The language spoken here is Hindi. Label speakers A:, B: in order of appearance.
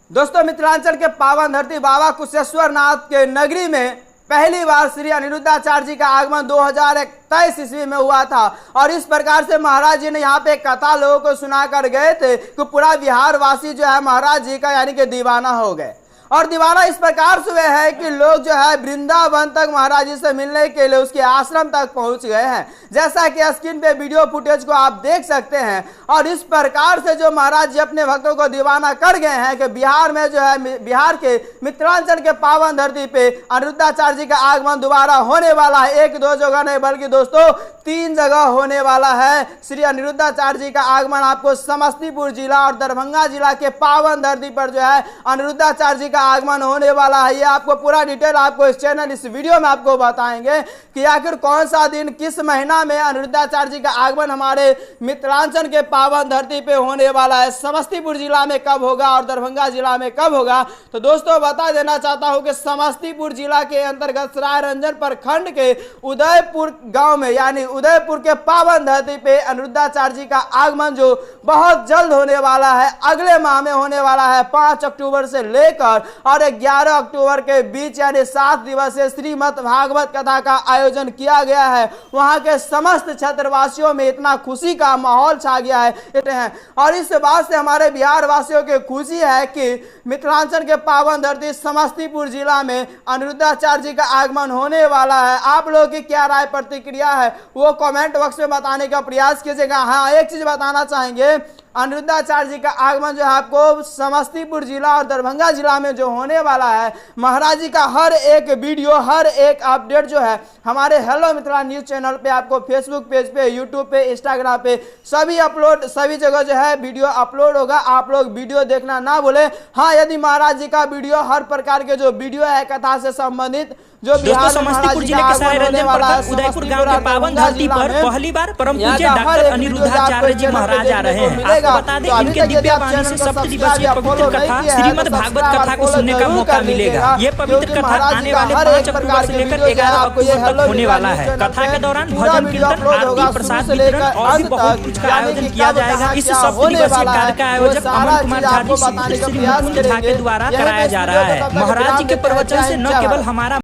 A: दोस्तों, मिथिलांचल के पावन धरती बाबा कुशेश्वर नाथ के नगरी में पहली बार श्री अनिरुद्धाचार्य जी का आगमन 2023 ईस्वी में हुआ था। और इस प्रकार से महाराज जी ने यहाँ पे कथा लोगों को सुनाकर गए थे कि पूरा बिहार वासी जो है महाराज जी का यानी कि दीवाना हो गए। और दीवाना इस प्रकार से हुए हैं कि लोग जो है वृंदावन तक महाराज जी से मिलने के लिए उसके आश्रम तक पहुंच गए हैं, जैसा कि स्क्रीन पे वीडियो फुटेज को आप देख सकते हैं। और इस प्रकार से जो महाराज जी अपने भक्तों को दीवाना कर गए हैं कि बिहार में जो है बिहार के मिथिलांचल के पावन धरती पे अनिरुद्धाचार्य जी का आगमन दोबारा होने वाला है। एक दो जगह नहीं बल्कि दोस्तों 3 जगह होने वाला है। श्री अनिरुद्धाचार्य जी का आगमन आपको समस्तीपुर जिला और दरभंगा जिला के पावन धरती पर जो है अनिरुद्धाचार्य जी का आगमन होने वाला है। ये आपको पूरा डिटेल आपको इस चैनल इस वीडियो में आपको बताएंगे कि आखिर कौन सा दिन किस महीना में अनिरुद्धाचार्य जी का आगमन हमारे मिथिलांचल के पावन धरती पे होने वाला है, समस्तीपुर जिला में कब होगा और दरभंगा जिला में कब होगा। तो दोस्तों बता देना चाहता हूं कि समस्तीपुर जिला के अंतर्गत सराय रंजन प्रखंड के उदयपुर गांव में यानी उदयपुर के पावन धरती पे अनिरुद्धाचार्य जी का आगमन जो बहुत जल्द होने वाला है, अगले माह में होने वाला है। 5 अक्टूबर से लेकर और 11 अक्टूबर के बीच यानी 7 दिवसीय श्रीमद् भागवत कथा का आयोजन किया गया है। वहां के समस्त क्षेत्रवासियों में इतना खुशी का माहौल छा गया है। और इस बात से हमारे बिहार वासियों की खुशी है कि मिथिलांचल के पावन धरती समस्तीपुर जिला में अनिरुद्धाचार्य जी का आगमन होने वाला है। आप लोगों की क्या राय प्रतिक्रिया है वो कमेंट बॉक्स में बताने का प्रयास कीजिएगा। हाँ, एक चीज बताना चाहेंगे, अनिरुद्धाचार्य जी का आगमन जो है आपको समस्तीपुर जिला और दरभंगा जिला में जो होने वाला है, महाराज जी का हर एक वीडियो हर एक अपडेट जो है हमारे हेलो मिथिला न्यूज चैनल पे आपको फेसबुक पेज पे, यूट्यूब पे, इंस्टाग्राम पे सभी जगह जो है वीडियो अपलोड होगा। आप लोग वीडियो देखना ना भूले। हाँ, यदि महाराज जी का वीडियो हर प्रकार के जो वीडियो है कथा से संबंधित जो
B: दोस्तों समस्तीपुर जिले के सराय रंजन प्रखंड उदयपुर गांव के पावन धरती पर पहली बार परम पूज्य डॉक्टर अनिरुद्धाचार्य जी महाराज आ रहे हैं। आपको बता दें इनके दिव्य वाणी से 7 दिवसीय पवित्र कथा श्रीमद् भागवत कथा को सुनने का मौका मिलेगा। ये पवित्र कथा आने वाले 5 अक्टूबर से लेकर 11 अक्टूबर तक होने वाला है। कथा के दौरान भजन कीर्तन आरती प्रसाद वितरण और भी बहुत कुछ का आयोजन किया जाएगा। इस 7 दिवसीय कार्य का आयोजक अमन कुमार झा जी श्री मुकुंद झा के द्वारा कराया जा रहा है। महाराज जी के प्रवचन से न केवल हमारा